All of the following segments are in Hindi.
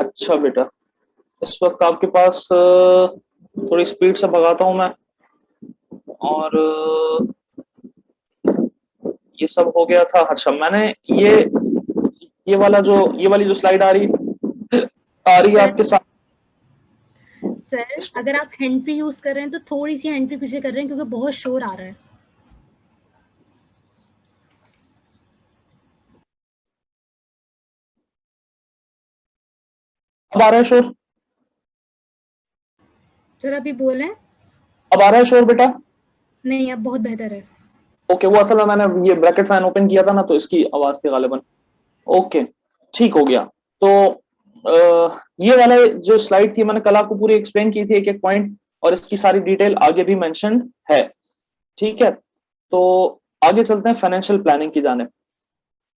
अच्छा बेटा, इस वक्त आपके पास थोड़ी स्पीड से भगाता हूँ मैं। और ये सब हो गया था। अच्छा, मैंने ये वाली जो स्लाइड आ रही है सर आपके साथ। सर अगर आप हैंड फ्री यूज कर रहे हैं तो थोड़ी सी हैंड फ्री पीछे कर रहे हैं क्योंकि बहुत शोर आ रहा है। अब आ रहा है शोर? सर अभी बोलें। अब आ रहा है शोर बेटा? नहीं, अब बहुत बेहतर है। ओके, वो असल में मैंने ये ब्रैकेट फैन ओपन किया था ना, तो इसकी आवाज थी गालिबन। ओके, ठीक हो गया। तो ये वाला जो स्लाइड थी मैंने कल आपको पूरी एक्सप्लेन की थी, एक एक पॉइंट, और इसकी सारी डिटेल आगे भी मेंशन है। ठीक है, तो आगे चलते हैं फाइनेंशियल प्लानिंग की जाने।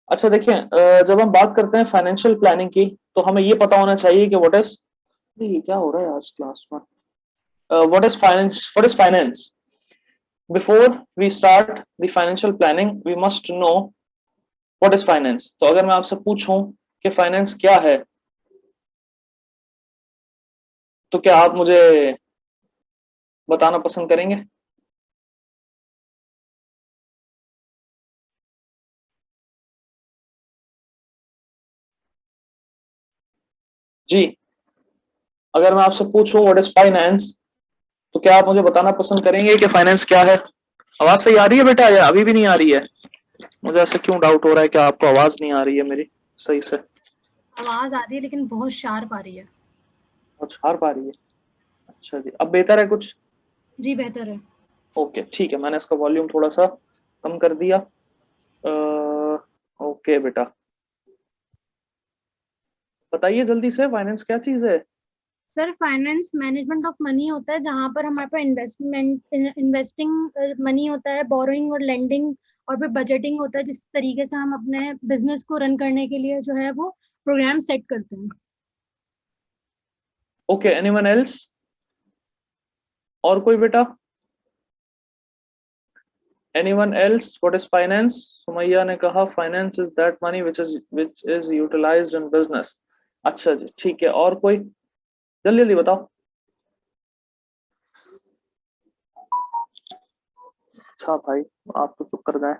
अच्छा देखिए, जब हम बात करते हैं फाइनेंशियल प्लानिंग की, तो हमें ये पता होना चाहिए कि व्हाट इज, ये क्या हो रहा है आज क्लास में, what is finance. Before we start the financial planning we must know what is finance. तो अगर मैं आपसे पूछूं कि फाइनेंस क्या है, तो क्या आप मुझे बताना पसंद करेंगे? जी, अगर मैं आपसे पूछूं व्हाट इज फाइनेंस, तो क्या आप मुझे बताना पसंद करेंगे कि फाइनेंस क्या है? आवाज सही आ रही है बेटा या अभी भी नहीं आ रही है? मुझे ऐसे क्यों डाउट हो रहा है कि आपको आवाज नहीं आ रही है मेरी सही से। आवाज आ रही है लेकिन बहुत शार्प आ रही है। कुछ हार पा रही है? अच्छा जी, अब बेहतर है कुछ? जी बेहतर है। ओके ठीक है, मैंने इसका वॉल्यूम थोड़ा सा कम कर दिया। ओके बेटा, बताइए जल्दी से, फाइनेंस क्या चीज है? Sir finance management of money होता है जहां पर हमारे पास इन्वेस्टिंग मनी होता है, बोरोइंग और लेंडिंग, और फिर बजटिंग होता है जिस तरीके से हम अपने बिजनेस को रन करने के लिए जो है वो प्रोग्राम सेट करते हैं। Okay, anyone else? और कोई बेटा? Anyone else? What is finance? Sumaiya ने कहा finance is that money which is utilised in business. अच्छा जी, ठीक है। और कोई? जल्दी जल्दी बताओ। अच्छा भाई, आप तो चुप कर गए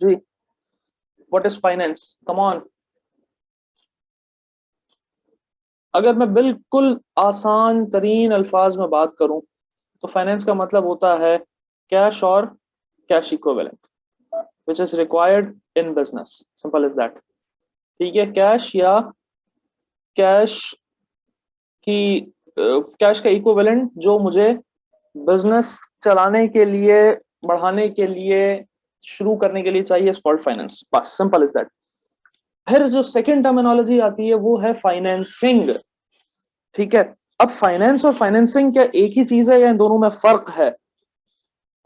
जी। What is finance, come on. अगर मैं बिल्कुल आसान तरीन अल्फाज में बात करूं, तो फाइनेंस का मतलब होता है कैश और cash equivalent which is required in business, simple is that. ठीक है, कैश या कैश की कैश का इक्विवेलेंट जो मुझे बिजनेस चलाने के लिए, बढ़ाने के लिए, शुरू करने के लिए चाहिए, इज कॉल्ड फाइनेंस। बस सिंपल इज दैट। फिर जो सेकंड टर्मिनोलॉजी आती है वो है फाइनेंसिंग। ठीक है, अब फाइनेंस और फाइनेंसिंग क्या एक ही चीज है या इन दोनों में फर्क है?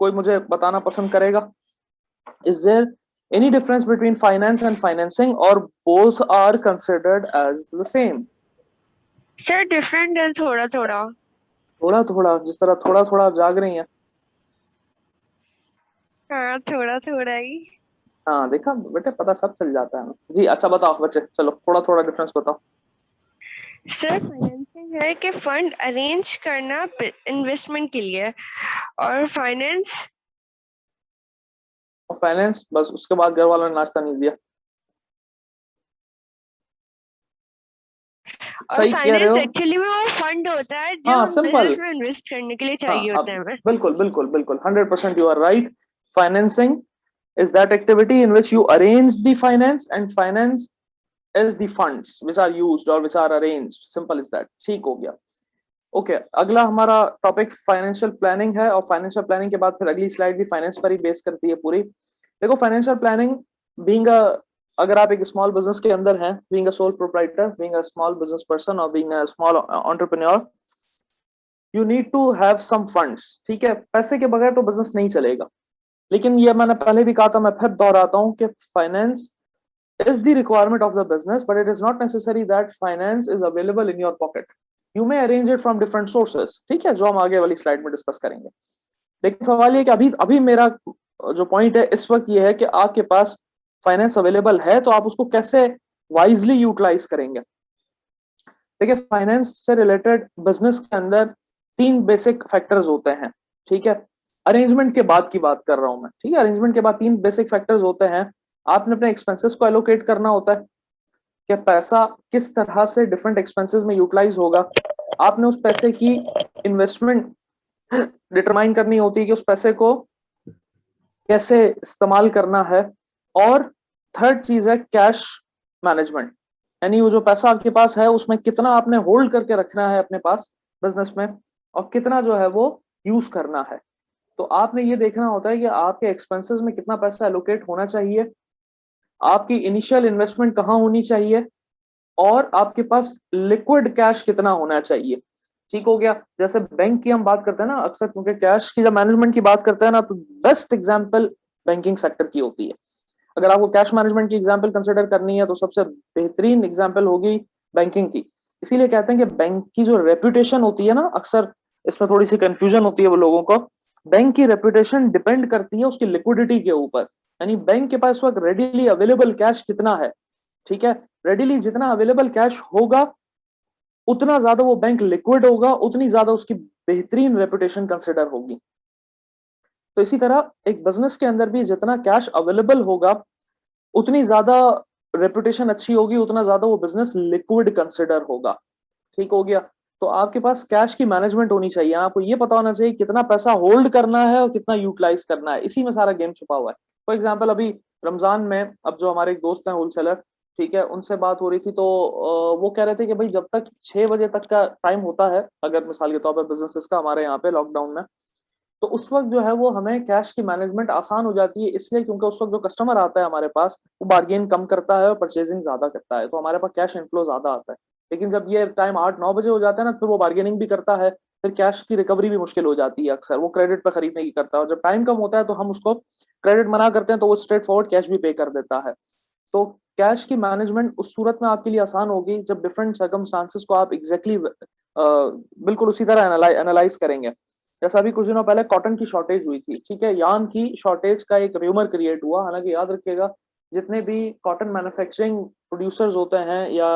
कोई मुझे बताना पसंद करेगा? Is there any difference between finance and financing, और both are considered as the same? Sir different है थोड़ा थोड़ा। थोड़ा थोड़ा, जिस तरह थोड़ा थोड़ा आप जाग रही हैं। हाँ थोड़ा थोड़ा ही। हाँ देखा बेटे, पता सब चल जाता है जी। अच्छा बताओ बच्चे, चलो थोड़ा थोड़ा डिफरेंस बताओ। सर फाइनेंसिंग है कि फंड अरेंज करना इन्वेस्टमेंट के लिए, और फाइनेंस और फाइनेंस बस उसके बाद घर वालों ने नाश्ता नहीं दिया। सही कह रहे हो। एक्चुअली में वो फंड होता है जो हाँ हम सिंपल। बिजनेस में इन्वेस्ट करने के लिए हाँ चाहिए अब होता है हमें। बिल्कुल बिल्कुल बिल्कुल 100% you are right. Financing is that activity in which you arrange the finance, and finance is the funds which are used or which are arranged. Simple is that। ठीक हो गया। ओके अगला हमारा टॉपिक फाइनेंशियल प्लानिंग है, और फाइनेंशियल प्लानिंग के बाद फिर अगली स्लाइड भी फाइनेंस पर ही बेस करती है पूरी। देखो फाइनेंशियल प्लानिंग, बीइंग अ, अगर आप एक स्मॉल बिजनेस के अंदर हैं, being a sole proprietor, being a small business person, और being a small entrepreneur, you need to have some funds. ठीक है, पैसे के बगैर तो बिजनेस नहीं चलेगा। लेकिन ये मैंने पहले भी कहा था, मैं फिर दोहराता हूं कि finance is the requirement of the business, but it is not necessary that finance is available in your pocket. You may arrange it from different sources। ठीक है, जो हम आगे वाली स्लाइड में डिस्कस करेंगे। लेकिन सवाल ये कि अभी अभी मेरा जो पॉइंट है इस वक्त ये है कि आपके पास फाइनेंस अवेलेबल है, तो आप उसको कैसे वाइजली यूटिलाइज करेंगे। देखिए फाइनेंस से रिलेटेड बिजनेस के अंदर 3 बेसिक फैक्टर्स होते हैं, ठीक है। अरेंजमेंट के बाद की बात कर रहा हूं मैं, ठीक है। अरेंजमेंट के बाद 3 बेसिक फैक्टर्स होते हैं। आपने अपने एक्सपेंसेस को एलोकेट करना होता है कि पैसा किस तरह से डिफरेंट एक्सपेंसेस में यूटिलाइज होगा। आपने उस पैसे की इन्वेस्टमेंट डिटरमाइन करनी होती है कि उस पैसे को कैसे इस्तेमाल करना है। और थर्ड चीज है कैश मैनेजमेंट, यानी वो जो पैसा आपके पास है उसमें कितना आपने होल्ड करके रखना है अपने पास बिजनेस में, और कितना जो है वो यूज करना है। तो आपने ये देखना होता है कि आपके एक्सपेंसेस में कितना पैसा एलोकेट होना चाहिए, आपकी इनिशियल इन्वेस्टमेंट कहाँ होनी चाहिए, और आपके पास लिक्विड कैश कितना होना चाहिए। ठीक हो गया। जैसे बैंक की हम बात करते हैं ना अक्सर, क्योंकि कैश की जब मैनेजमेंट की बात करते हैं ना, तो बेस्ट एग्जांपल बैंकिंग सेक्टर की होती है। अगर आपको कैश मैनेजमेंट की एग्जांपल कंसिडर करनी है तो सबसे बेहतरीन एग्जांपल होगी बैंकिंग की। इसीलिए कहते हैं कि बैंक की जो रेपुटेशन होती है ना, अक्सर इसमें थोड़ी सी कंफ्यूजन होती है वो लोगों को। बैंक की रेपुटेशन डिपेंड करती है उसकी लिक्विडिटी के ऊपर, यानी बैंक के पास वक्त रेडीली अवेलेबल कैश कितना है। ठीक है, रेडीली जितना अवेलेबल कैश होगा उतना ज्यादा वो बैंक लिक्विड होगा, उतनी ज्यादा उसकी बेहतरीन रेपुटेशन कंसिडर होगी। तो इसी तरह एक बिजनेस के अंदर भी जितना कैश अवेलेबल होगा उतनी ज्यादा रेपुटेशन अच्छी होगी, उतना ज्यादा वो बिजनेस लिक्विड कंसिडर होगा। ठीक हो गया। तो आपके पास कैश की मैनेजमेंट होनी चाहिए, आपको ये पता होना चाहिए कितना पैसा होल्ड करना है और कितना यूटिलाइज करना है, इसी में सारा गेम छुपा हुआ है। फॉर एग्जाम्पल अभी रमजान में, अब जो हमारे एक दोस्त हैं होलसेलर, ठीक है, उनसे बात हो रही थी तो वो कह रहे थे कि भाई जब तक 6 बजे तक का टाइम होता है, अगर मिसाल के तौर पर बिजनेसेस का हमारे यहाँ पे लॉकडाउन में, तो उस वक्त जो है वो हमें कैश की मैनेजमेंट आसान हो जाती है, इसलिए क्योंकि उस वक्त जो कस्टमर आता है हमारे पास वो बार्गेन कम करता है और परचेजिंग ज्यादा करता है, तो हमारे पास कैश इनफ्लो ज्यादा आता है। लेकिन जब ये टाइम 8-9 बजे हो जाता है ना, फिर वो बार्गेनिंग भी करता है, फिर कैश की रिकवरी भी मुश्किल हो जाती है, अक्सर वो क्रेडिट पे खरीदने की करता है, और जब टाइम कम होता है तो हम उसको क्रेडिट मना करते हैं तो वो स्ट्रेट फॉरवर्ड कैश भी पे कर देता है। तो कैश की मैनेजमेंट उस सूरत में आपके लिए आसान होगी जब डिफरेंट सर्कमस्टांसेस को आप एग्जैक्टली बिल्कुल उसी तरह एनालाइज करेंगे। जैसा अभी कुछ दिनों पहले कॉटन की शॉर्टेज हुई थी, ठीक है, यार्न की शॉर्टेज का एक र्यूमर क्रिएट हुआ। हालांकि याद रखिएगा जितने भी कॉटन मैन्युफैक्चरिंग प्रोड्यूसर्स होते हैं या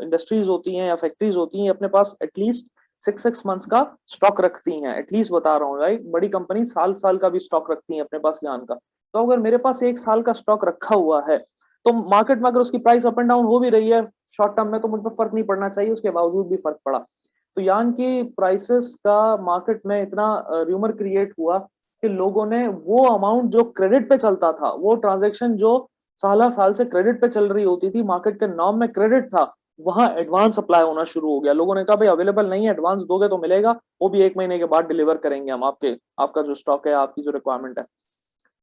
इंडस्ट्रीज होती हैं या फैक्ट्रीज होती हैं, अपने पास एटलीस्ट 6 मंथ्स का स्टॉक रखती हैं, एटलीस्ट बता रहा हूँ, राइट। बड़ी कंपनी साल साल का भी स्टॉक रखती है अपने पास यार्न का। तो अगर मेरे पास 1 साल का स्टॉक रखा हुआ है तो मार्केट में अगर उसकी प्राइस अप एंड डाउन हो भी रही है शॉर्ट टर्म में, तो मुझ पर फर्क नहीं पड़ना चाहिए, उसके बावजूद भी फर्क पड़ा। तो यान की प्राइसेस का मार्केट में इतना र्यूमर क्रिएट हुआ कि लोगों ने वो अमाउंट जो क्रेडिट पे चलता था, वो ट्रांजेक्शन जो साल साल से क्रेडिट पे चल रही होती थी, मार्केट के नॉर्म में क्रेडिट था, वहां एडवांस अप्लाई होना शुरू हो गया। लोगों ने कहा भाई अवेलेबल नहीं है, एडवांस दोगे तो मिलेगा, वो भी 1 महीने के बाद डिलीवर करेंगे हम आपका जो स्टॉक है, आपकी जो रिक्वायरमेंट है।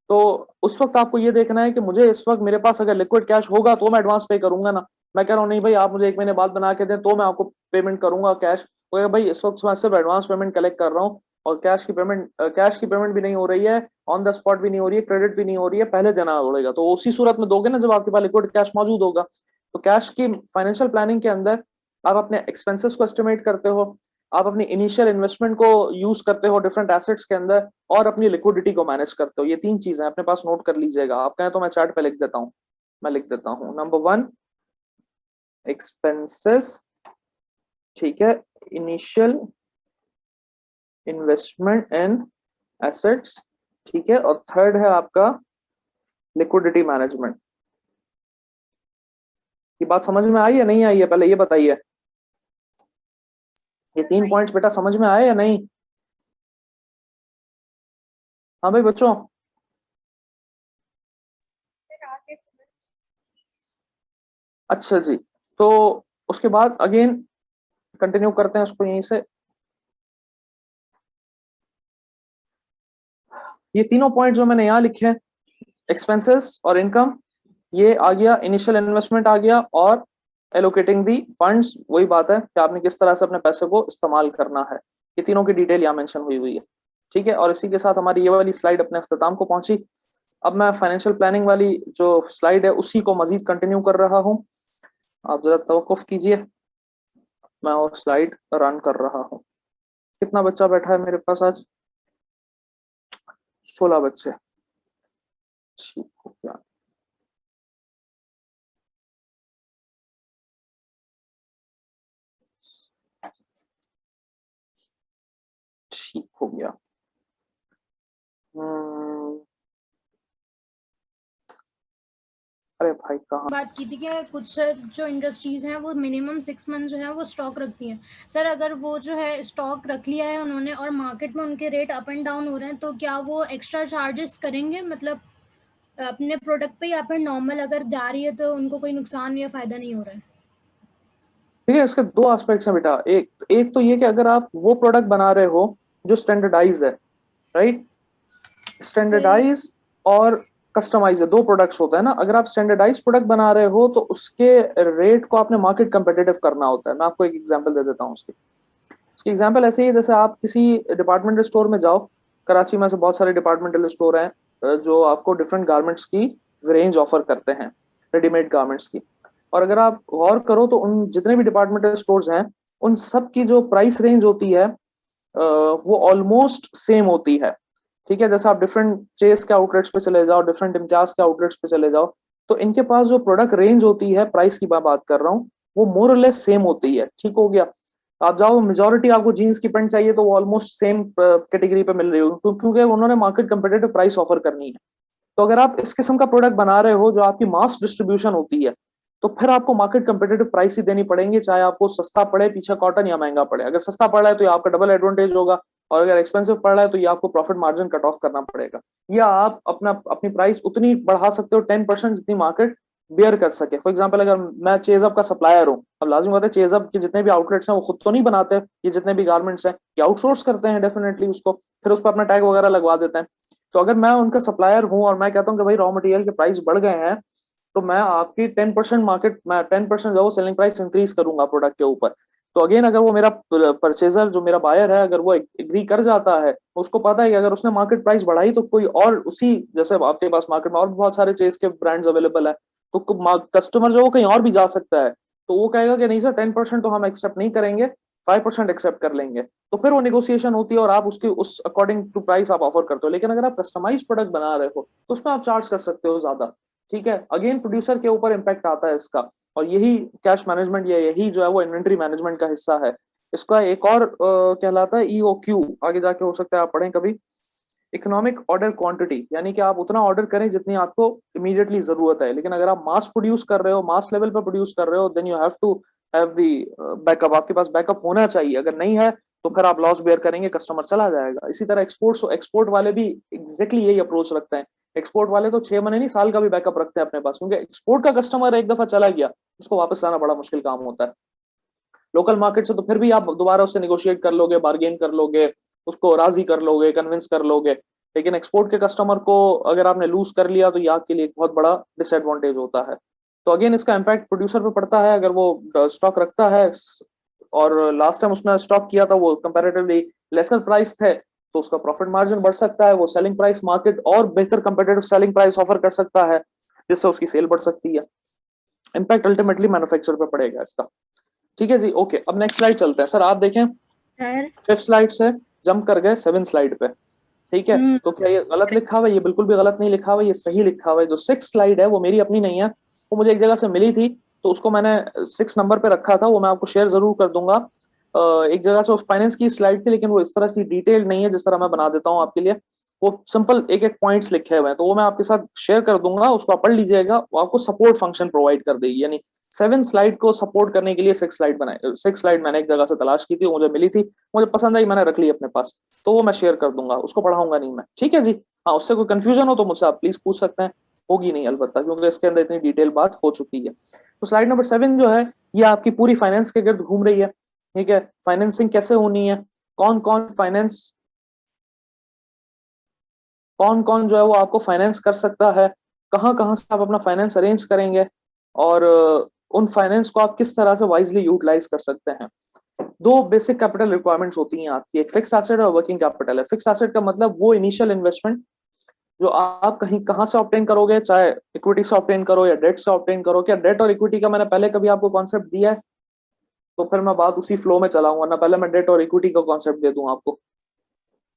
तो उस वक्त आपको ये देखना है कि मुझे इस वक्त मेरे पास अगर लिक्विड कैश होगा तो मैं एडवांस पे करूंगा ना। मैं कह रहा हूँ नहीं भाई, आप मुझे 1 महीने बाद बना के दें तो मैं आपको पेमेंट करूंगा कैश, तो भाई इस वक्त मैं सिर्फ एडवांस पेमेंट कलेक्ट कर रहा हूँ और कैश की पेमेंट भी नहीं हो रही है, ऑन द स्पॉट भी नहीं हो रही है, क्रेडिट भी नहीं हो रही है, पहले देना पड़ेगा। तो उसी सूरत में दोगे ना जब आपके पास लिक्विड कैश मौजूद होगा। तो कैश की फाइनेंशियल प्लानिंग के अंदर आप अपने एक्सपेंसेस को एस्टिमेट करते हो, आप अपनी इनिशियल इन्वेस्टमेंट को यूज करते हो डिफरेंट एसेट्स के अंदर, और अपनी लिक्विडिटी को मैनेज करते हो। ये 3 चीजें अपने पास नोट कर लीजिएगा। आप कहें तो मैं चार्ट पे लिख देता हूँ, मैं लिख देता हूँ। नंबर 1 एक्सपेंसेस, ठीक है, इनिशियल इन्वेस्टमेंट इन एसेट्स, ठीक है, और थर्ड है आपका लिक्विडिटी मैनेजमेंट। ये बात समझ में आई या नहीं आई है, पहले ये बताइए। ये 3 पॉइंट्स बेटा समझ में आए या नहीं? हाँ भाई बच्चों, अच्छा जी। तो उसके बाद अगेन कंटिन्यू करते हैं उसको यहीं से। ये तीनों पॉइंट जो मैंने यहाँ लिखे हैं, एक्सपेंसेस और इनकम, ये आ गया, इनिशियल इन्वेस्टमेंट आ गया, और एलोकेटिंग दी फंड्स, वही बात है कि आपने किस तरह से अपने पैसे को इस्तेमाल करना है। ये तीनों की डिटेल यहाँ मेंशन हुई हुई है, ठीक है। और इसी के साथ हमारी ये वाली स्लाइड अपने अख्ताम को पहुंची। अब मैं फाइनेंशियल प्लानिंग वाली जो स्लाइड है उसी को मजीद कंटिन्यू कर रहा हूँ, आप जरा तवक्कुफ कीजिए, मैं वो स्लाइड रन कर रहा हूँ। कितना बच्चा बैठा है मेरे पास आज? 16 बच्चे, ठीक हो गया। हो गया। अरे भाई कहाँ, बात की थी कि कुछ जो इंडस्ट्रीज हैं वो मिनिमम 6 मंथ जो है वो स्टॉक रखती हैं। सर अगर वो जो है स्टॉक रख लिया है उन्होंने और मार्केट में उनके रेट अप एंड डाउन हो रहे हैं, तो क्या वो एक्स्ट्रा चार्जेस करेंगे, मतलब अपने प्रोडक्ट पे, या फिर नॉर्मल अगर जा रही है तो उनको कोई नुकसान या फायदा नहीं हो रहा है? ठीक है, इसके दो एस्पेक्ट्स हैं बेटा। एक एक तो ये कि अगर आप वो प्रोडक्ट बना रहे हो जो स्टैंडर्डाइज है, राइट, फिर स्टैंडर्डाइज और कस्टमाइज है, दो प्रोडक्ट्स होता है ना। अगर आप स्टैंडर्डाइज प्रोडक्ट बना रहे हो तो उसके रेट को आपने मार्केट कंपेटिटिव करना होता है। मैं आपको एक एग्जांपल दे देता हूँ उसकी। इसकी एग्जांपल ऐसे ही है, जैसे आप किसी डिपार्टमेंटल स्टोर में जाओ, कराची में से बहुत सारे डिपार्टमेंटल स्टोर हैं जो आपको डिफरेंट गारमेंट्स की रेंज ऑफर करते हैं, रेडीमेड गारमेंट्स की। और अगर आप गौर करो तो उन जितने भी डिपार्टमेंटल स्टोर्स हैं उन सब की जो प्राइस रेंज होती है वो ऑलमोस्ट सेम होती है। ठीक है, जैसे आप डिफरेंट चेस के आउटलेट्स पे चले जाओ, डिफरेंट इम्तियाज के आउटलेट्स पे चले जाओ, तो इनके पास जो प्रोडक्ट रेंज होती है, प्राइस की मैं बात कर रहा हूँ, वो मोर और लेस सेम होती है। ठीक हो गया। आप जाओ, मेजोरिटी आपको जीन्स की पैंट चाहिए तो वो ऑलमोस्ट सेम कैटेगरी पे मिल रही होगी, क्योंकि उन्होंने मार्केट कंपेटिटिव प्राइस ऑफर करनी है। तो अगर आप इस किस्म का प्रोडक्ट बना रहे हो जो आपकी मास डिस्ट्रीब्यूशन होती है, तो फिर आपको मार्केट कंपेटिटिव प्राइस ही देनी पड़ेंगे, चाहे आपको सस्ता पड़े पीछे कॉटन या महंगा पड़े। अगर सस्ता पड़ रहा है तो ये आपका डबल एडवांटेज होगा, और अगर एक्सपेंसिव पड़ रहा है तो ये आपको प्रॉफिट मार्जिन कट ऑफ करना पड़ेगा। या आप अपनी प्राइस उतनी बढ़ा सकते हो 10% जितनी मार्केट बेयर कर सके। फॉर एग्जाम्पल, अगर मैं चेजअप का सप्लायर हूँ, अब लाजिम बात है चेजअप के जितने भी आउटलेट्स हैं वो खुद तो नहीं बनाते, ये जितने भी गारमेंट्स हैं ये आउटसोर्स करते हैं डेफिनेटली उसको, फिर उस पर अपना टैग वगैरह लगवा देते हैं। तो अगर मैं उनका सप्लायर हूँ और मैं कहता हूँ कि भाई रॉ मटेरियल के प्राइस बढ़ गए हैं, तो मैं आपकी 10% मार्केट, मैं 10% जो सेलिंग प्राइस इंक्रीज करूंगा प्रोडक्ट के ऊपर। तो अगेन, अगर वो मेरा परचेजर जो मेरा बायर है, अगर वो एग्री कर जाता है, उसको पता है कि अगर उसने मार्केट प्राइस बढ़ाई तो कोई और उसी, जैसे आपके पास मार्केट में और बहुत सारे चेस के ब्रांड्स अवेलेबल है, तो कस्टमर जो वो कहीं और भी जा सकता है, तो वो कहेगा कि नहीं सर 10% तो हम एक्सेप्ट नहीं करेंगे, 5% एक्सेप्ट कर लेंगे। तो फिर वो निगोशिएशन होती है और आप उसके उस अकॉर्डिंग टू प्राइस आप ऑफर करते हो। लेकिन अगर आप कस्टमाइज प्रोडक्ट बना रहे हो तो उसमें आप चार्ज कर सकते हो ज्यादा। ठीक है, अगेन प्रोड्यूसर के ऊपर इम्पैक्ट आता है इसका, और यही कैश मैनेजमेंट या यही जो है वो इन्वेंट्री मैनेजमेंट का हिस्सा है। इसका एक और कहलाता है EOQ, आगे जाके हो सकता है आप पढ़ें कभी, इकोनॉमिक ऑर्डर क्वांटिटी, यानी कि आप उतना ऑर्डर करें जितनी आपको इमीडिएटली जरूरत है। लेकिन अगर आप मास प्रोड्यूस कर रहे हो, मास लेवल पर प्रोड्यूस कर रहे हो, then you have to have the backup, आपके पास बैकअप होना चाहिए। अगर नहीं है तो फिर आप लॉस बेयर करेंगे, कस्टमर चला जाएगा। इसी तरह एक्सपोर्ट वाले भी एग्जैक्टली यही अप्रोच रखते हैं। एक्सपोर्ट वाले तो 6 महीने नहीं, साल का भी बैकअप रखते हैं अपने पास, क्योंकि एक्सपोर्ट का कस्टमर एक दफा चला गया उसको वापस लाना बड़ा मुश्किल काम होता है। लोकल मार्केट से तो फिर भी आप दोबारा उससे निगोशिएट कर लोगे, बार्गेन कर लोगे, उसको राजी कर लोगे, कन्विंस कर लोगे। लेकिन एक्सपोर्ट के कस्टमर को अगर आपने लूज कर लिया तो ये आपके लिए एक बहुत बड़ा डिसएडवांटेज होता है। तो अगेन इसका इम्पैक्ट प्रोड्यूसर पे पड़ता है। अगर वो स्टॉक रखता है और लास्ट टाइम उसने स्टॉक किया था वो कंपैरेटिवली लेसर प्राइस थे, तो उसका प्रॉफिट मार्जिन बढ़ सकता है, वो सेलिंग प्राइस मार्केट और बेहतर कंपेटिटिव सेलिंग प्राइस ऑफर कर सकता है, जिससे उसकी सेल बढ़ सकती है। इम्पैक्ट अल्टीमेटली मैन्युफैक्चरर पे पड़ेगा इसका। ठीक है जी, ओके, अब नेक्स्ट स्लाइड चलते हैं। सर आप देखें, सर 5th स्लाइड से जंप कर गए 7th स्लाइड पे। ठीक है, तो क्या ये गलत लिखा हुआ है? ये बिल्कुल भी गलत नहीं लिखा हुआ है, ये सही लिखा हुआ है। जो 6th स्लाइड है वो मेरी अपनी नहीं है, वो मुझे एक जगह से मिली थी, तो उसको मैंने 6 नंबर पे रखा था, वो मैं आपको शेयर जरूर कर दूंगा। एक जगह से फाइनेंस की स्लाइड थी, लेकिन वो इस तरह की डिटेल नहीं है जिस तरह मैं बना देता हूँ आपके लिए। वो सिंपल एक एक पॉइंट्स लिखे हुए हैं, तो वो मैं आपके साथ शेयर कर दूंगा, उसको आप पढ़ लीजिएगा। वो आपको सपोर्ट फंक्शन प्रोवाइड कर देगी, यानी 7 स्लाइड को सपोर्ट करने के लिए 6 स्लाइड बनाए। 6 स्लाइड मैंने एक जगह से तलाश की थी, मुझे मिली थी, मुझे पसंद आई, मैंने रख ली अपने पास, तो वो मैं शेयर कर दूंगा, उसको पढ़ाऊंगा नहीं मैं। ठीक है जी, हाँ, उससे कोई कंफ्यूजन हो तो मुझसे आप प्लीज पूछ सकते हैं, होगी नहीं अलबत्ता, क्योंकि इसके अंदर इतनी डिटेल बात हो चुकी है। तो स्लाइड नंबर 7 जो है ये आपकी पूरी फाइनेंस के गिर्द घूम रही है। ठीक है, फाइनेंसिंग कैसे होनी है, कौन कौन जो है वो आपको फाइनेंस कर सकता है, कहाँ कहाँ से आप अपना फाइनेंस अरेंज करेंगे, और उन फाइनेंस को आप किस तरह से वाइजली यूटिलाइज कर सकते हैं। दो बेसिक कैपिटल रिक्वायरमेंट्स होती हैं आपकी, एक फिक्स एसेट और वर्किंग कैपिटल है। फिक्स एसेट का मतलब वो इनिशियल इन्वेस्टमेंट जो आप कहीं कहाँ से ऑब्टेन करोगे, चाहे इक्विटी से ऑब्टेन करो या डेट से ऑब्टेन करो। क्या डेट और इक्विटी का मैंने पहले कभी आपको कॉन्सेप्ट दिया है? तो फिर मैं बात उसी फ्लो में चलाऊंगा ना, पहले मैं डेट और इक्विटी का कॉन्सेप्ट दे दूं आपको।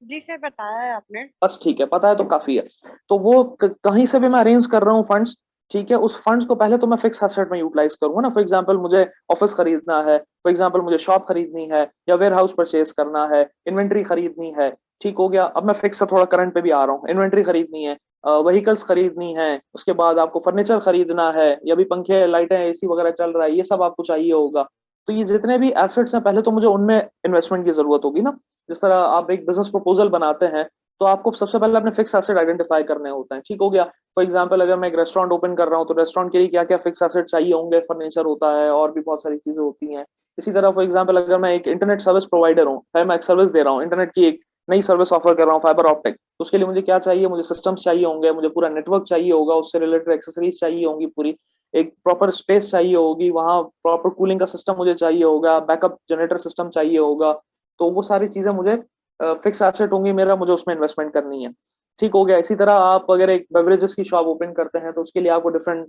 जी सर, बताया है आपने। बस ठीक है, पता है तो काफी है। तो वो कहीं से भी मैं अरेंज कर रहा हूँ फंड्स, ठीक है, उस फंड्स को पहले तो मैं फिक्स एसेट में यूटिलाइज करूंगा ना। फॉर एग्जांपल मुझे ऑफिस खरीदना है, फॉर एग्जांपल मुझे शॉप खरीदनी है, या वेयर हाउस परचेज करना है, इन्वेंट्री खरीदनी है, ठीक हो गया। अब मैं फिक्स से थोड़ा करंट पे भी आ रहा हूँ। इन्वेंट्री खरीदनी है, व्हीकल्स खरीदनी है, उसके बाद आपको फर्नीचर खरीदना है, या भी पंखे लाइटें एसी वगैरह चल रहा है, ये सब आपको चाहिए होगा। तो ये जितने भी एसेट्स हैं पहले तो मुझे उनमें इन्वेस्टमेंट की जरूरत होगी ना। जिस तरह आप एक बिजनेस प्रपोजल बनाते हैं तो आपको सबसे पहले अपने फिक्स एसेट आइडेंटिफाई करने होते हैं। ठीक हो गया। फॉर एग्जाम्पल अगर मैं एक रेस्टोरेंट ओपन कर रहा हूँ तो रेस्टोरेंट के लिए क्या क्या फिक्स एसेट चाहिए होंगे, फर्नीचर होता है और भी बहुत सारी चीजें होती हैं। इसी तरह फॉर एग्जाम्पल अगर मैं एक इंटरनेट सर्विस प्रोवाइडर हूँ, मैं एक सर्विस दे रहा हूँ, इंटरनेट की एक नई सर्विस ऑफर कर रहा हूँ, फाइबर ऑप्टिक, तो उसके लिए मुझे क्या चाहिए, मुझे सिस्टम्स चाहिए होंगे, मुझे पूरा नेटवर्क चाहिए होगा, उससे रिलेटेड एक्सेसरीज चाहिए होंगी, पूरी एक प्रॉपर स्पेस चाहिए होगी, वहाँ प्रॉपर कूलिंग का सिस्टम मुझे चाहिए होगा, बैकअप जनरेटर सिस्टम चाहिए होगा। तो वो सारी चीजें मुझे फिक्स एसेट होंगी मेरा, मुझे उसमें इन्वेस्टमेंट करनी है। ठीक हो गया। इसी तरह आप अगर एक बेवरेजेस की शॉप ओपन करते हैं तो उसके लिए आपको डिफरेंट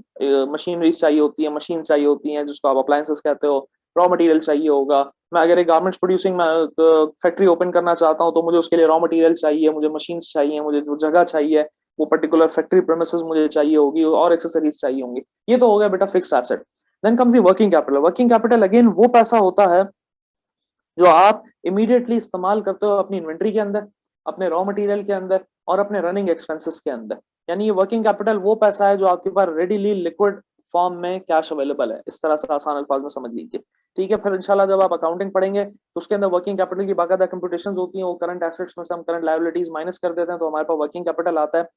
मशीनरीज चाहिए होती है, मशीन चाहिए होती हैं जिसको आप अप्लायंसेस कहते हो, रॉ मटेरियल चाहिए होगा। मैं अगर एक गारमेंट्स प्रोड्यूसिंग फैक्ट्री ओपन करना चाहता हूँ तो मुझे उसके लिए रॉ मटेरियल चाहिए, मुझे मशीन्स चाहिए, मुझे जो जगह चाहिए वो पर्टिकुलर फैक्ट्री प्रेमिसेस मुझे चाहिए होगी, और एक्सेसरीज चाहिए होंगी। ये तो हो गया बेटा fixed asset. Then comes the working capital. Working capital again वो पैसा होता है जो आप इमीडिएटली इस्तेमाल करते हो अपनी इन्वेंट्री के अंदर, अपने रॉ मटेरियल के अंदर और अपने रनिंग एक्सपेंसेस के अंदर। यानी ये वर्किंग कैपिटल वो पैसा है जो आपके पास रेडीली लिक्विड फॉर्म में कैश अवेलेबल है। इस तरह से आसान अल्फाज में समझ लीजिए। ठीक है। फिर इंशाल्लाह जब आप अकाउंटिंग पढ़ेंगे तो उसके अंदर वर्किंग कैपिटल की बाकायदा कंप्यूटेशंस होती हैं। वो करंट एसेट्स में से हम करंट लायबिलिटीज माइनस कर देते हैं तो हमारे पास वर्किंग कैपिटल आता है।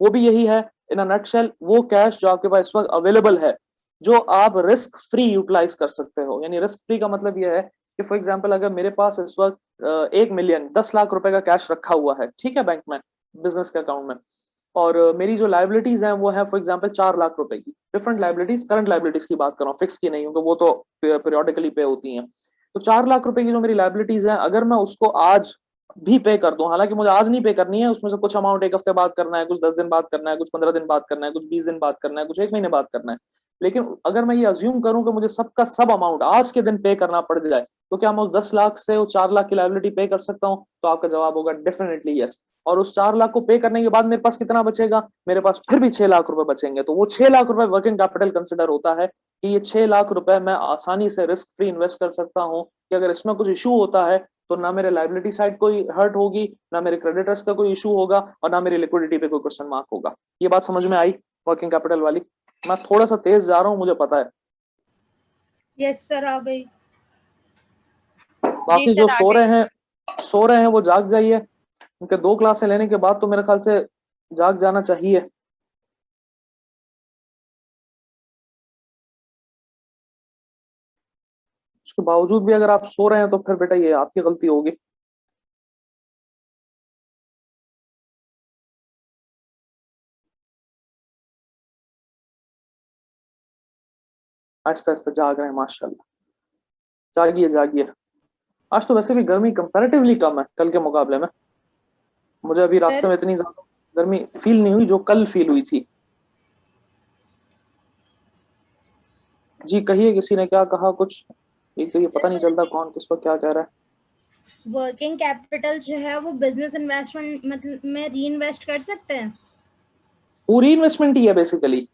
वो भी यही है इन अ नटशेल, वो कैश जो आपके पास इस वक्त अवेलेबल है जो आप रिस्क फ्री यूटिलाइज कर सकते हो। यानी रिस्क फ्री का मतलब ये है कि फॉर एग्जांपल अगर मेरे पास इस वक्त 1 मिलियन 10 लाख रुपए का कैश रखा हुआ है, ठीक है, बैंक में, बिजनेस के अकाउंट में, और मेरी जो लाइबिलिटीज हैं वो है फॉर एग्जांपल 4 लाख रुपए की। डिफरेंट लाइबिलिटीज, करंट लाइबिलिटीज की बात कर रहा हूँ, फिक्स की नहीं, क्योंकि वो तो पीरियोडिकली पे होती हैं। तो 4 लाख रुपए की जो मेरी लाइबिलिटीज है, अगर मैं उसको आज भी पे कर दूं, हालांकि मुझे आज नहीं पे करनी है, उसमें से कुछ अमाउंट एक हफ्ते बाद करना है, कुछ 10 दिन बाद करना है, कुछ 15 दिन बाद करना है, कुछ 20 दिन बाद करना है, कुछ 1 महीने बाद करना है, लेकिन अगर मैं ये अज्यूम करूं कि मुझे सबका सब अमाउंट आज के दिन पे करना पड़ जाए, तो क्या मैं उस 10 लाख से वो 4 लाख की लाइबिलिटी पे कर सकता हूँ? तो आपका जवाब होगा डेफिनेटली यस। और उस 4 लाख को पे करने के बाद मेरे पास कितना बचेगा? मेरे पास फिर भी 6 लाख रुपए बचेंगे। तो वो 6 लाख रुपए वर्किंग कैपिटल कंसिडर होता है कि ये 6 लाख रुपए मैं आसानी से रिस्क फ्री इन्वेस्ट कर सकता हूँ कि अगर इसमें कुछ इशू होता है तो ना मेरे लाइबिलिटी साइड कोई हर्ट होगी, ना मेरे क्रेडिटर्स का कोई इशू होगा, और ना मेरी लिक्विडिटी पे कोई क्वेश्चन मार्क होगा। ये बात समझ में आई वर्किंग कैपिटल वाली? मैं थोड़ा सा तेज जा रहा हूँ, मुझे पता है। यस सर, आ गई। जी बाकी जो सर, सो आगे। रहे हैं, सो रहे हैं वो जाग जाइए। उनके 2 क्लासें लेने के बाद तो मेरे ख्याल से जाग जाना चाहिए। उसके बावजूद भी अगर आप सो रहे हैं तो फिर बेटा ये आपकी गलती होगी। आहिस्ता आहिस्ता जाग रहे हैं, माशाल्लाह। जागिए जागिए। आज तो वैसे भी गर्मी कंपैरेटिवली कम है कल के मुकाबले में। मुझे अभी रास्ते सर में इतनी ज्यादा गर्मी फील नहीं हुई जो कल फील हुई थी। जी कहिए, किसी ने क्या कहा कुछ? एक तो ये पता नहीं चलता कौन किस पर क्या कह रहा है। वर्किंग कैपिटल जो है वो बिजनेस इन्वेस्टमेंट मतलब में री इन्वेस्ट कर सकते हैं? पूरी इन्वेस्टमेंट ही है बेसिकली।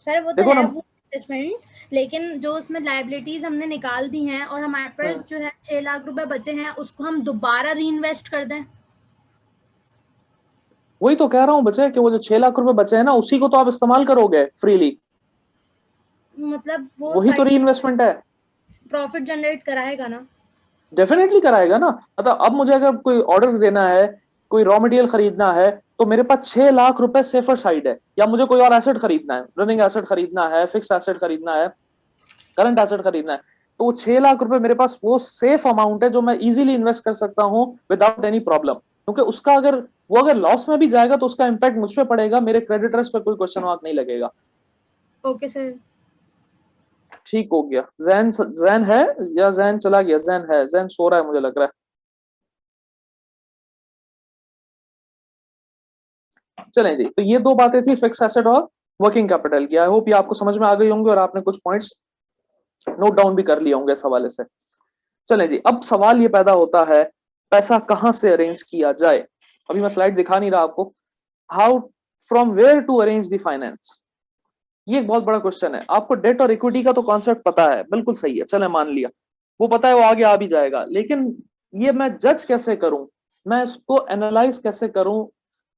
सर वो तो देखो है ना। वो इन्वेस्टमेंट, लेकिन जो उसमें लाइबिलिटीज हमने निकाल दी हैं और हमारे पास जो है 6 लाख रुपए बचे हैं, उसको हम दोबारा री इन्वेस्ट कर दें? वही तो कह रहा हूँ बच्चे कि वो जो 6 लाख रुपए बचे हैं ना, उसी को तो आप इस्तेमाल करोगे फ्रीली। मतलब वो वही तो साइड री इन्वेस्टमेंट है। प्रॉफिट जनरेट कराएगा ना? डेफिनेटली कराएगा ना। मतलब अब मुझे अगर कोई ऑर्डर देना है, कोई रॉ मटेरियल खरीदना है, तो मेरे पास 6 लाख रुपए सेफर साइड है, या मुझे कोई और एसेट खरीदना है, रनिंग एसेट खरीदना है, फिक्स एसेट खरीदना है, करंट एसेट खरीदना है, तो वो 6 लाख रुपए मेरे पास वो सेफ अमाउंट है जो मैं इजीली इन्वेस्ट कर सकता हूँ विदाउट एनी प्रॉब्लम। क्योंकि उसका अगर वो अगर लॉस में भी जाएगा तो उसका इंपैक्ट मुझ पे पड़ेगा, मेरे क्रेडिटर्स पे कोई क्वेश्चन मार्क नहीं लगेगा। Okay sir. ठीक हो गया। जैन जैन है या जैन चला गया? जैन है, जैन सो रहा है मुझे लग रहा है। चलें जी, तो ये दो बातें थी फिक्स एसेट और वर्किंग कैपिटल की। आई होप ये आपको समझ में आ गई होंगे और आपने कुछ पॉइंट्स नोट डाउन भी कर लिए होंगे इस हवाले से। चलें जी, अब सवाल ये पैदा होता है पैसा कहां से अरेंज किया जाए। अभी मैं स्लाइड दिखा नहीं रहा आपको। How, from where to arrange the finance, ये एक बहुत बड़ा क्वेश्चन है। आपको डेट और इक्विटी का तो कॉन्सेप्ट पता है, बिल्कुल सही है, चले मान लिया वो पता है, वो आगे आ भी जाएगा, लेकिन ये मैं जज कैसे करूं मैं इसको एनालाइज कैसे करूं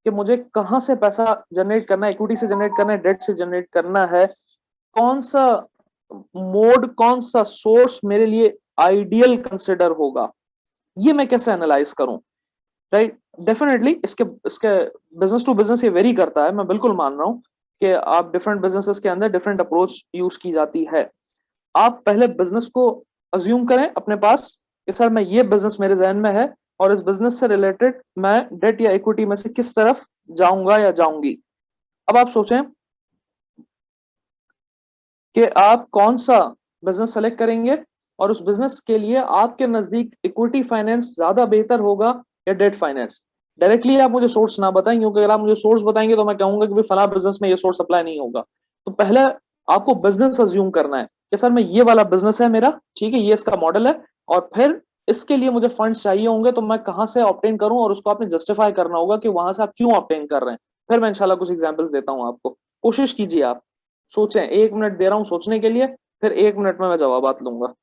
कि मुझे कहां से पैसा जनरेट करना है, इक्विटी से जनरेट करना है, डेट से जनरेट करना है, कौन सा मोड, कौन सा सोर्स मेरे लिए आइडियल कंसिडर होगा, ये मैं कैसे एनालाइज करूं, राइट। डेफिनेटली इसके इसके बिजनेस टू बिजनेस ये वेरी करता है, मैं बिल्कुल मान रहा हूं कि आप डिफरेंट बिजनेसेस के अंदर डिफरेंट अप्रोच यूज की जाती है। आप पहले बिजनेस को अज्यूम करें अपने पास कि सर मैं ये बिजनेस मेरे जहन में है और इस बिजनेस से रिलेटेड मैं डेट या इक्विटी में से किस तरफ जाऊंगा या जाऊंगी। अब आप सोचें कि आप कौन सा बिजनेस सेलेक्ट करेंगे और उस बिजनेस के लिए आपके नजदीक इक्विटी फाइनेंस ज्यादा बेहतर होगा या डेट फाइनेंस। डायरेक्टली आप मुझे सोर्स ना बताएं, क्योंकि अगर आप मुझे सोर्स बताएंगे तो मैं कहूंगा कि भाई फला बिजनेस में ये सोर्स अप्लाई नहीं होगा। तो पहले आपको बिजनेस अज्यूम करना है कि सर मैं ये वाला बिजनेस है मेरा, ठीक है, ये इसका मॉडल है, और फिर इसके लिए मुझे फंड्स चाहिए होंगे, तो मैं कहां से ऑब्टेन करूं, और उसको आपने जस्टिफाई करना होगा कि वहां से आप क्यों ऑब्टेन कर रहे हैं। फिर मैं इंशाल्लाह कुछ एग्जांपल्स देता हूं आपको। कोशिश कीजिए आप सोचें, 1 मिनट दे रहा हूं सोचने के लिए, फिर 1 मिनट में मैं जवाब लूंगा।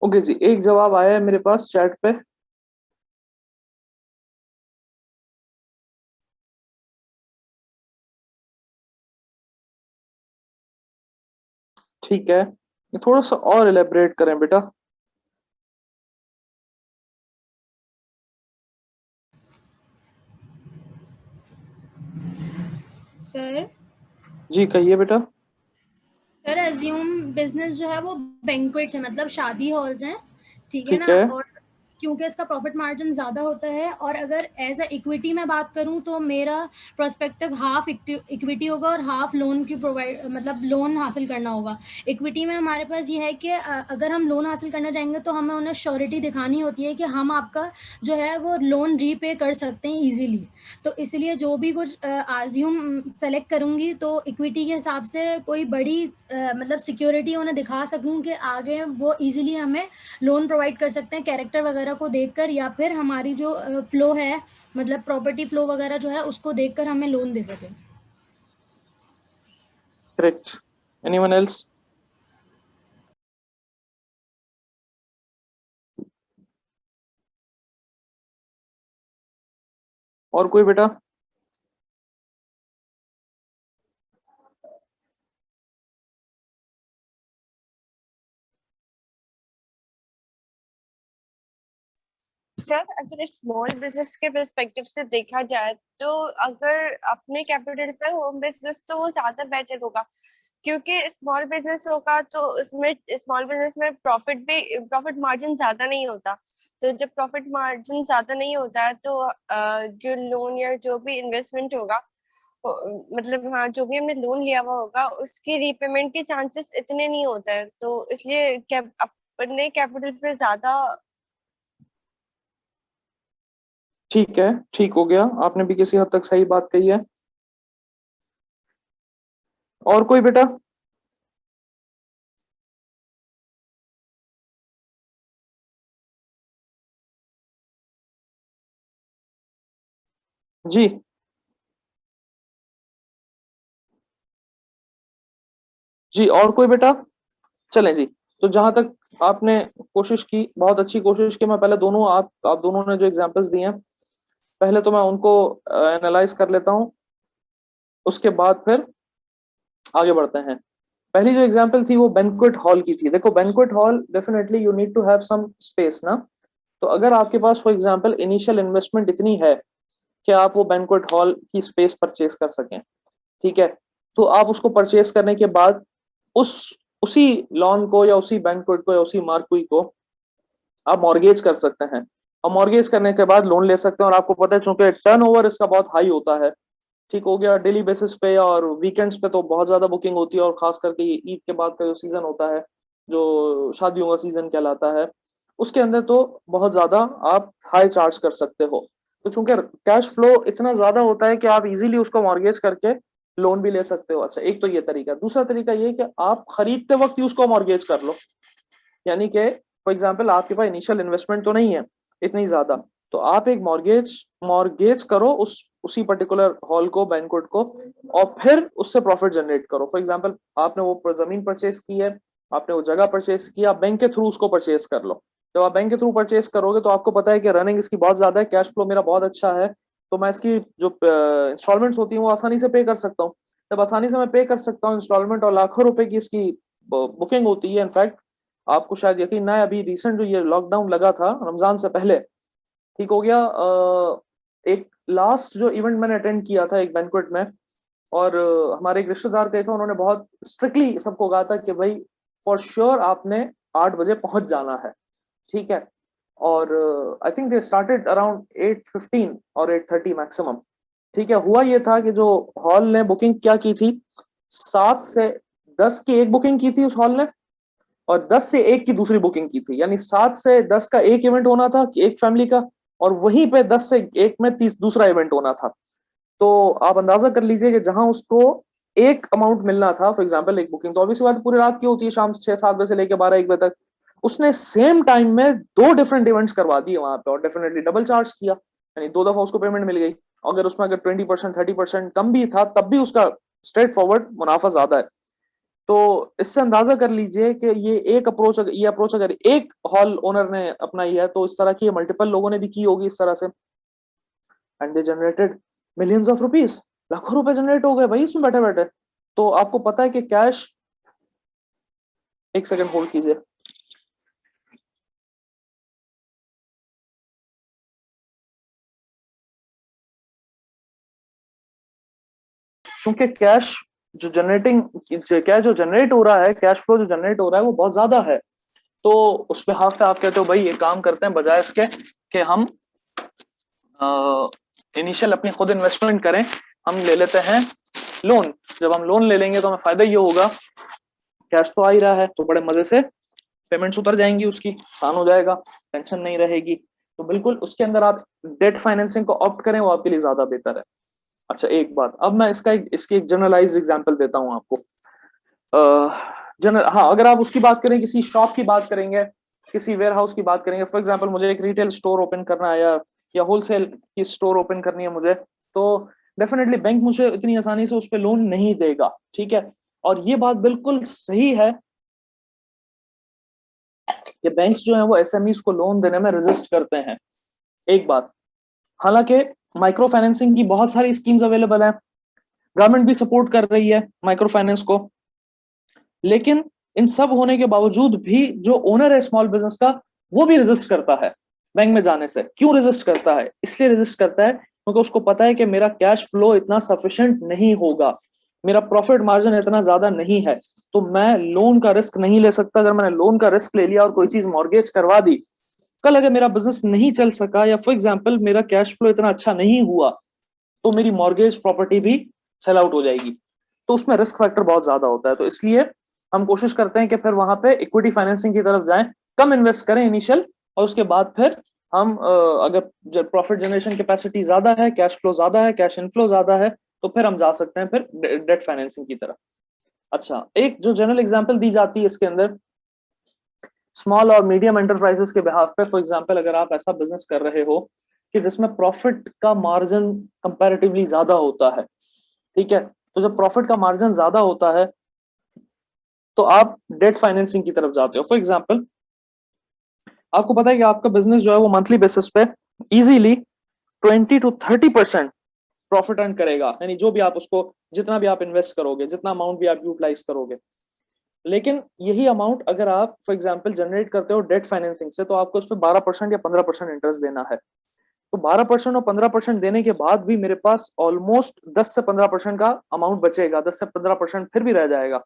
ओके जी, एक जवाब आया है मेरे पास चैट पे। ठीक है, ये थोड़ा सा और एलेबरेट करें बेटा। सर जी कहिए बेटा। सर अज्यूम बिजनेस जो है वो बैंक्वेट्स है, मतलब शादी हॉल्स हैं, ठीक है ठीक ना। है। और क्योंकि इसका प्रॉफिट मार्जिन ज़्यादा होता है, और अगर एज अ इक्विटी में बात करूं तो मेरा प्रोस्पेक्टिव हाफ इक्विटी होगा और हाफ लोन की प्रोवाइड, मतलब लोन हासिल करना होगा। इक्विटी में हमारे पास ये है कि अगर हम लोन हासिल करना चाहेंगे तो हमें उन्हें श्योरिटी दिखानी होती है कि हम आपका जो है वो लोन रीपे कर सकते हैं ईजिली। तो इसलिए जो भी कुछ आज्यूम सेलेक्ट करूंगी तो इक्विटी के हिसाब से कोई बड़ी मतलब सिक्योरिटी उन्हें दिखा सकूं कि आगे वो इजीली हमें लोन प्रोवाइड कर सकते हैं कैरेक्टर वगैरह को देखकर, या फिर हमारी जो फ्लो है, मतलब प्रॉपर्टी फ्लो वगैरह जो है उसको देखकर हमें लोन दे सकें। करेक्ट। Anyone else? और कोई बेटा? सर अगर स्मॉल बिजनेस के पर्सपेक्टिव से देखा जाए तो अगर अपने कैपिटल पर होम बिजनेस तो वो ज्यादा बेटर होगा, क्योंकि स्मॉल बिजनेस होगा तो उसमें स्मॉल बिजनेस में प्रॉफिट मार्जिन ज्यादा नहीं होता। तो जब प्रॉफिट मार्जिन ज्यादा नहीं होता है तो जो लोन या जो भी इन्वेस्टमेंट होगा, मतलब हाँ जो भी हमने लोन लिया हुआ होगा उसकी रीपेमेंट के चांसेस इतने नहीं होते हैं, तो इसलिए अपने कैपिटल पे ज्यादा। ठीक है, ठीक हो गया, आपने भी किसी हद तक सही बात कही है। और कोई बेटा? जी जी, और कोई बेटा? चलें जी। तो जहां तक आपने कोशिश की, बहुत अच्छी कोशिश की। मैं पहले दोनों आप दोनों ने जो एग्जांपल्स दिए हैं, पहले तो मैं उनको एनालाइज कर लेता हूं, उसके बाद फिर आगे बढ़ते हैं। पहली जो एग्जांपल थी वो बैंक्वेट हॉल की थी। देखो, banquet hall definitely you need to have some space ना। तो अगर आपके पास फॉर एग्जांपल इनिशियल इन्वेस्टमेंट इतनी है कि आप वो बैंक्वेट हॉल की स्पेस परचेज कर सकें, ठीक है, तो आप उसको परचेज करने के बाद उस उसी लॉन को या उसी बैंक्वेट को या उसी मार्कुई को आप मॉर्गेज कर सकते हैं। और मॉर्गेज करने के बाद लोन ले सकते हैं। और आपको पता है, चूंकि टर्नओवर इसका बहुत हाई होता है, ठीक हो गया, डेली बेसिस पे और वीकेंड्स पे तो बहुत ज्यादा बुकिंग होती है। और खास करके ये ईद के बाद का जो सीजन होता है, जो शादियों का सीजन कहलाता है, उसके अंदर तो बहुत ज्यादा आप हाई चार्ज कर सकते हो। तो चूंकि कैश फ्लो इतना ज्यादा होता है कि आप इजीली उसको मॉर्गेज करके लोन भी ले सकते हो। अच्छा, एक तो ये तरीका। दूसरा तरीका ये कि आप खरीदते वक्त ही उसको मॉर्गेज कर लो। यानी कि फॉर एग्जाम्पल आपके पास इनिशियल इन्वेस्टमेंट तो नहीं है इतनी ज्यादा, तो आप एक मॉर्गेज मॉर्गेज करो उसी पर्टिकुलर हॉल को, बैंक्वेट को, और फिर उससे प्रॉफिट जनरेट करो। फॉर एग्जाम्पल आपने वो जमीन परचेज की है, आपने वो जगह परचेज की, आप बैंक के थ्रू उसको परचेज कर लो। जब आप बैंक के थ्रू परचेज करोगे तो आपको पता है कि रनिंग इसकी बहुत ज्यादा है, कैश फ्लो मेरा बहुत अच्छा है, तो मैं इसकी जो इंस्टॉलमेंट्स होती हैं वो आसानी से पे कर सकता हूँ। जब आसानी से मैं पे कर सकता हूँ इंस्टॉलमेंट, और लाखों रुपए की इसकी बुकिंग होती है। इनफैक्ट आपको शायद यकीन ना है, अभी रिसेंट जो ये लॉकडाउन लगा था रमजान से पहले, ठीक हो गया, एक लास्ट जो इवेंट मैंने अटेंड किया था एक बैंक्वेट में, और हमारे एक रिश्तेदार गए थे, उन्होंने बहुत स्ट्रिक्टली सबको कहा था कि भाई फॉर श्योर आपने 8 बजे पहुंच जाना है, ठीक है। और I think they started around 8:15 और 8:30 मैक्सिमम, ठीक है। हुआ ये था कि जो हॉल ने बुकिंग क्या की थी, 7 से 10 की एक बुकिंग की थी उस हॉल ने, और 10 से 1 की दूसरी बुकिंग की थी। यानी 7 से 10 का एक इवेंट होना था एक फैमिली का, और वहीं पे 10 से 1 में दूसरा इवेंट होना था। तो आप अंदाजा कर लीजिए कि जहां उसको एक अमाउंट मिलना था, फॉर एग्जाम्पल एक बुकिंग तो ऑब्वियसली बात पूरी रात की होती है, शाम 6-7 बजे से लेकर 12-1 बजे तक, उसने सेम टाइम में 2 डिफरेंट इवेंट्स करवा दिए वहां पे, और डेफिनेटली डबल चार्ज किया, यानी 2 दफा उसको पेमेंट मिल गई। अगर उसमें अगर 20% 30% कम भी था, तब भी उसका स्ट्रेट फॉरवर्ड मुनाफा ज्यादा है। तो इससे अंदाजा कर लीजिए कि ये अप्रोच अगर एक हॉल ओनर ने अपनाई है, तो इस तरह की मल्टीपल लोगों ने भी की होगी इस तरह से, and they generated millions of rupees. लाखों रुपए जनरेट हो गए भाई इसमें बैठे बैठे। तो आपको पता है कि कैश, एक सेकंड होल्ड कीजिए। क्योंकि कैश जो जनरेटिंग कैश जो जनरेट हो रहा है, कैश फ्लो जो जनरेट हो रहा है वो बहुत ज्यादा है। तो उस पे हाफ पे आप कहते हो भाई ये काम करते हैं, बजाय इसके कि हम इनिशियल अपनी खुद इन्वेस्टमेंट करें, हम ले लेते हैं लोन। जब हम लोन ले लेंगे तो हमें फायदा ये होगा, कैश तो आ ही रहा है, तो बड़े मजे से पेमेंट्स उतर जाएंगी, उसकी आसान हो जाएगा, टेंशन नहीं रहेगी। तो बिल्कुल उसके अंदर आप डेट फाइनेंसिंग को ऑप्ट करें, वो आपके लिए ज्यादा बेहतर है। अच्छा, एक बात, अब मैं इसकी एक जनरलाइज एग्जांपल देता हूं आपको। जनरल, हाँ, अगर आप उसकी बात करें, किसी शॉप की बात करेंगे, किसी वेयर हाउस की बात करेंगे, फॉर एग्जांपल मुझे एक रिटेल स्टोर ओपन करना है, या होलसेल की स्टोर ओपन करनी है मुझे, तो डेफिनेटली बैंक मुझे इतनी आसानी से उस पर लोन नहीं देगा, ठीक है। और ये बात बिल्कुल सही है कि बैंक्स जो है वो एसएमईज को लोन देने में रेजिस्ट करते हैं। एक बात, हालांकि माइक्रो फाइनेंसिंग की बहुत सारी स्कीम्स अवेलेबल है, गवर्नमेंट भी सपोर्ट कर रही है माइक्रो फाइनेंस को, लेकिन इन सब होने के बावजूद भी जो ओनर है स्मॉल बिजनेस का, वो भी रेजिस्ट करता है बैंक में जाने से। क्यों रेजिस्ट करता है? इसलिए रेजिस्ट करता है क्योंकि उसको पता है कि मेरा कैश फ्लो इतना सफिशिएंट नहीं होगा, मेरा प्रॉफिट मार्जिन इतना ज्यादा नहीं है, तो मैं लोन का रिस्क नहीं ले सकता। अगर मैंने लोन का रिस्क ले लिया और कोई चीज मॉर्गेज करवा दी, कल अगर मेरा बिजनेस नहीं चल सका, या फॉर एग्जाम्पल मेरा कैश फ्लो इतना अच्छा नहीं हुआ, तो मेरी मॉर्गेज प्रॉपर्टी भी सेल आउट हो जाएगी। तो उसमें रिस्क फैक्टर बहुत ज्यादा होता है। तो इसलिए हम कोशिश करते हैं कि फिर वहां पे इक्विटी फाइनेंसिंग की तरफ जाएं, कम इन्वेस्ट करें इनिशियल, और उसके बाद फिर हम अगर प्रॉफिट जनरेशन कैपेसिटी ज्यादा है, कैश फ्लो ज्यादा है, कैश इनफ्लो ज्यादा है, तो फिर हम जा सकते हैं फिर डेट फाइनेंसिंग की तरफ। अच्छा, एक जो जनरल एग्जांपल दी जाती है इसके अंदर, स्मॉल और मीडियम एंटरप्राइजेस के बिहाफ पे, फॉर एग्जांपल अगर आप ऐसा बिजनेस कर रहे हो कि जिसमें प्रॉफिट का मार्जिन कंपैरेटिवली ज्यादा होता है, ठीक है। तो जब प्रॉफिट का मार्जिन ज्यादा होता है तो आप डेट फाइनेंसिंग की तरफ जाते हो। फॉर एग्जाम्पल, आपको पता है कि आपका बिजनेस जो है वो मंथली बेसिस पे इजीली 20 to 30% प्रॉफिट अर्न करेगा, यानी जो भी आप उसको, जितना भी आप इन्वेस्ट करोगे, जितना अमाउंट भी आप यूटिलाइज करोगे। लेकिन यही अमाउंट अगर आप फॉर एग्जांपल जनरेट करते हो डेट फाइनेंसिंग से, तो आपको उस पर 12% या 15% इंटरेस्ट देना है। तो 12% और 15% देने के बाद भी मेरे पास ऑलमोस्ट 10 से 15% का अमाउंट बचेगा, 10 से 15% फिर भी रह जाएगा।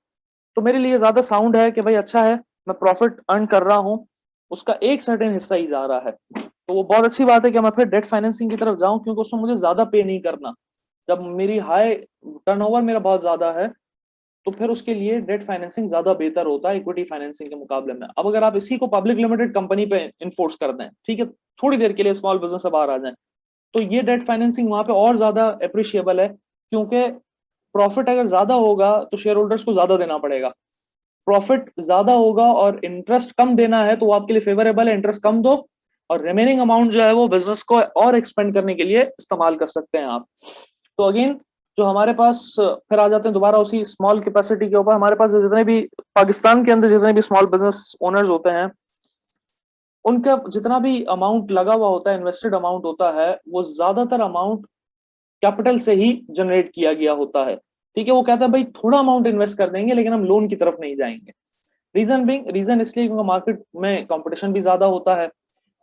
तो मेरे लिए ज्यादा साउंड है कि भाई अच्छा है, मैं प्रॉफिट अर्न कर रहा हूँ, उसका एक सर्टेन हिस्सा ही जा रहा है, तो वो बहुत अच्छी बात है कि मैं फिर डेट फाइनेंसिंग की तरफ जाऊं, क्योंकि उसमें मुझे ज्यादा पे नहीं करना। जब मेरी हाई टर्नओवर मेरा बहुत ज्यादा है, तो फिर उसके लिए डेट फाइनेंसिंग ज्यादा बेहतर होता है इक्विटी फाइनेंसिंग के मुकाबले में। अब अगर आप इसी को पब्लिक लिमिटेड कंपनी पे इन्फोर्स कर दें, ठीक है, थोड़ी देर के लिए स्मॉल बिजनेस से बाहर आ जाएं, तो ये डेट फाइनेंसिंग वहां पे और ज्यादा अप्रिशिएबल है, क्योंकि प्रॉफिट अगर ज्यादा होगा तो शेयर होल्डर्स को ज्यादा देना पड़ेगा, प्रॉफिट ज्यादा होगा और इंटरेस्ट कम देना है तो वो आपके लिए फेवरेबल है, इंटरेस्ट कम दो और रिमेनिंग अमाउंट जो है वो बिजनेस को और एक्सपेंड करने के लिए इस्तेमाल कर सकते हैं आप। तो अगेन जो हमारे पास, फिर आ जाते हैं दोबारा उसी स्मॉल कैपेसिटी के ऊपर, हमारे पास जितने भी पाकिस्तान के अंदर जितने भी स्मॉल बिजनेस ओनर्स होते हैं, उनका जितना भी अमाउंट लगा हुआ होता है, इन्वेस्टेड अमाउंट होता है, वो ज्यादातर अमाउंट कैपिटल से ही जनरेट किया गया होता है, ठीक है। वो कहता है भाई थोड़ा अमाउंट इन्वेस्ट कर देंगे लेकिन हम लोन की तरफ नहीं जाएंगे। रीजन इसलिए क्योंकि मार्केट में कंपटीशन भी ज्यादा होता है,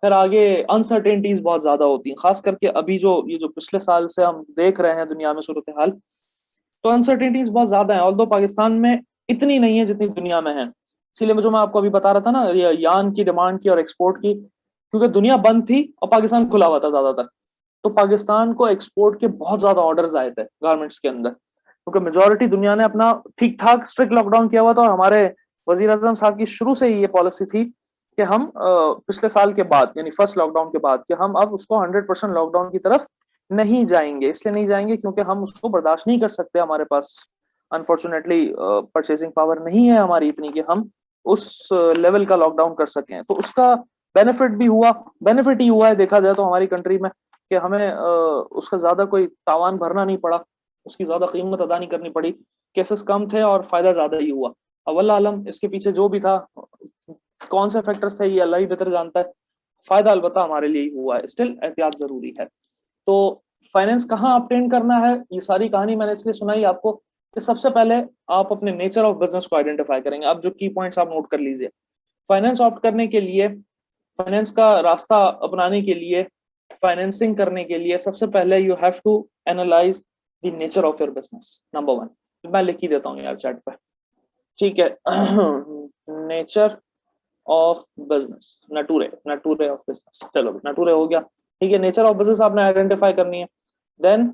फिर आगे अनसर्टेनिटीज बहुत ज्यादा होती हैं, खास करके अभी जो ये जो पिछले साल से हम देख रहे हैं दुनिया में सूरत हाल, तो अनसर्टेनिटीज बहुत ज्यादा है। ऑल्दो पाकिस्तान में इतनी नहीं है जितनी दुनिया में है, इसीलिए जो मैं आपको अभी बता रहा था ना, ये यान की डिमांड की और एक्सपोर्ट की, क्योंकि दुनिया बंद थी और पाकिस्तान खुला हुआ था ज्यादातर, तो पाकिस्तान को एक्सपोर्ट के बहुत ज्यादा ऑर्डर्स आए थे गारमेंट्स के अंदर, क्योंकि मेजोरिटी दुनिया ने अपना ठीक ठाक स्ट्रिक्ट लॉकडाउन किया हुआ था। और हमारे वजीर आजम साहब की शुरू से ही ये पॉलिसी थी कि हम पिछले साल के बाद, यानी फर्स्ट लॉकडाउन के बाद, कि हम अब उसको 100% लॉकडाउन की तरफ नहीं जाएंगे। इसलिए नहीं जाएंगे क्योंकि हम उसको बर्दाश्त नहीं कर सकते, हमारे पास अनफॉर्चुनेटली परचेसिंग पावर नहीं है हमारी इतनी कि हम उस लेवल का लॉकडाउन कर सकें। तो उसका बेनिफिट भी हुआ, बेनिफिट ही हुआ है देखा जाए तो हमारी कंट्री में, कि हमें उसका ज्यादा कोई तावान भरना नहीं पड़ा, उसकी ज्यादा कीमत अदा नहीं करनी पड़ी, केसेस कम थे और फायदा ज्यादा ही हुआ। अवल्ला आलम इसके पीछे जो भी था, कौन से फैक्टर्स थे ये अल्लाह ही बेहतर जानता है, फायदा अलबत्ता हमारे लिए ही हुआ है, स्टिल एहतियात जरूरी है। तो फाइनेंस कहाँ ऑब्टेन करना है, ये सारी कहानी मैंने इसलिए सुनाई आपको कि सबसे पहले आप अपने नेचर ऑफ बिजनेस को आइडेंटिफाई करेंगे। अब जो की पॉइंट्स आप नोट कर लीजिए, फाइनेंस ऑप्ट करने के लिए, फाइनेंस का रास्ता अपनाने के लिए, फाइनेंसिंग करने के लिए, सबसे पहले you have to analyse the nature of your business. Number 1 मैं लिख ही देता हूँ यार चैट पे, ठीक है। Nature of business, nature of business, चलो नटूरे हो गया, ठीक है। नेचर ऑफ बिजनेस आपने आइडेंटिफाई करनी है। देन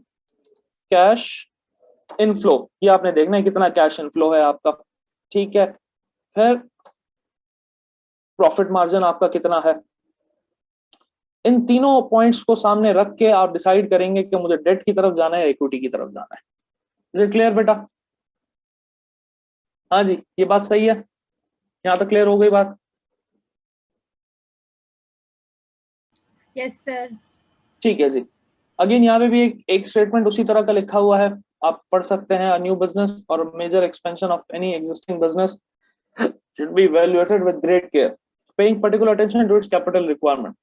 कैश इनफ्लो, ये आपने देखना है कितना कैश इनफ्लो है आपका, ठीक है। फिर प्रॉफिट मार्जिन आपका कितना है। इन तीनों पॉइंट्स को सामने रख के आप डिसाइड करेंगे कि मुझे डेट की तरफ जाना है या इक्विटी की तरफ जाना है। इज इट क्लियर बेटा? हाँ जी, ये बात सही है, यहाँ तक क्लियर हो गई बात? Yes sir. ठीक है जी। अगेन यहाँ पे भी एक स्टेटमेंट उसी तरह का लिखा हुआ है, आप पढ़ सकते हैं। अ न्यू बिजनेस और major expansion of any existing business should be evaluated with great care, paying particular attention to its capital requirement.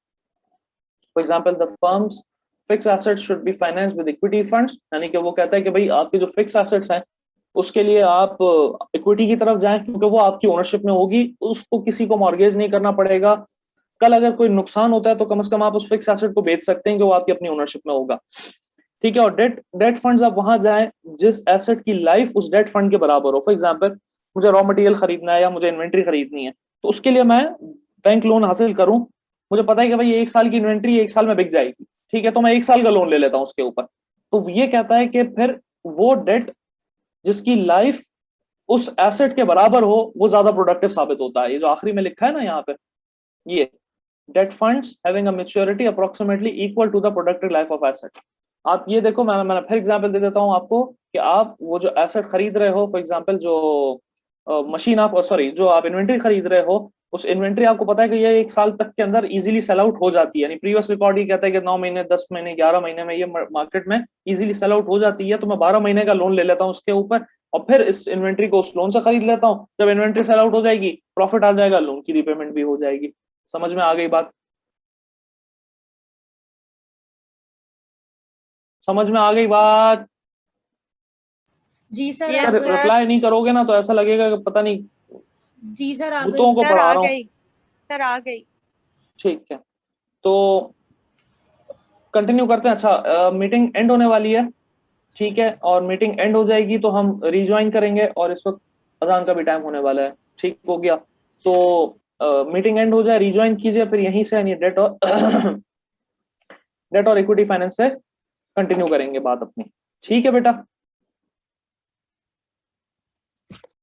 For example, the firm's fixed assets should be financed with equity funds, यानी कि वो कहता है कि भाई आपके जो फिक्स एसेट्स हैं उसके लिए आप इक्विटी की तरफ जाएं, क्योंकि वो आपकी ओनरशिप में होगी, उसको किसी को मॉर्गेज नहीं करना पड़ेगा। कल अगर कोई नुकसान होता है तो कम से कम आप उस फिक्स एसेट को बेच सकते हैं कि वो आपकी अपनी ओनरशिप में होगा, ठीक है। और डेट फंड्स आप वहां जाएं जिस एसेट की लाइफ उस डेट फंड के बराबर हो। फॉर एग्जांपल, मुझे रॉ मटेरियल खरीदना है या मुझे इन्वेंट्री खरीदनी है, तो उसके लिए मैं बैंक लोन हासिल करूं, मुझे पता है कि भाई 1 साल की इन्वेंट्री 1 साल में बिक जाएगी, ठीक है, तो मैं 1 साल का लोन ले लेता हूं उसके ऊपर। तो ये कहता है कि फिर वो डेट जिसकी लाइफ उस एसेट के बराबर हो वो ज्यादा प्रोडक्टिव साबित होता है। ये जो आखिरी में लिखा है ना यहाँ पे, ये debt funds having a maturity approximately equal to the productive life of asset. आप ये देखो, मैं फिर एग्जांपल दे देता हूं आपको कि आप वो जो एसेट खरीद रहे हो, फॉर एग्जांपल जो मशीन आप, सॉरी, जो आप इन्वेंट्री खरीद रहे हो, उस इन्वेंट्री आपको पता है कि ये 1 साल तक के अंदर इजीली सेल आउट हो जाती है, यानी प्रीवियस रिकॉर्ड ही कहता है कि 9 महीने, 10 महीने, 11 महीने में ये मार्केट में इजीली सेल आउट हो जाती है, तो मैं 12 महीने का लोन ले लेता हूँ उसके ऊपर और फिर इस इन्वेंट्री को उस लोन से खरीद लेता हूँ। जब इन्वेंट्री सेल आउट हो जाएगी, प्रॉफिट आ जाएगा, लोन की रीपेमेंट भी हो जाएगी। समझ में आ गई बात? समझ में आ गई बात? जी सर Yes, आ अगर गई। sir. रिप्लाई नहीं करोगे ना तो ऐसा लगेगा कि पता नहीं जी सर आ भूतों गई। को सर पढ़ा आ रहा हूँ। गई, सर आ गई। ठीक है, तो कंटिन्यू करते हैं। अच्छा, मीटिंग एंड होने वाली है, ठीक है, और मीटिंग एंड हो जाएगी तो हम रिज्वाइन करेंगे और इस वक्त अजान का भी टाइम होने वाला है। ठीक हो गया, तो मीटिंग एंड हो जाए, रिज्वाइन कीजिए, फिर यहीं से यानी डेट और डेट और इक्विटी फाइनेंस से कंटिन्यू करेंगे बात अपनी। ठीक है बेटा?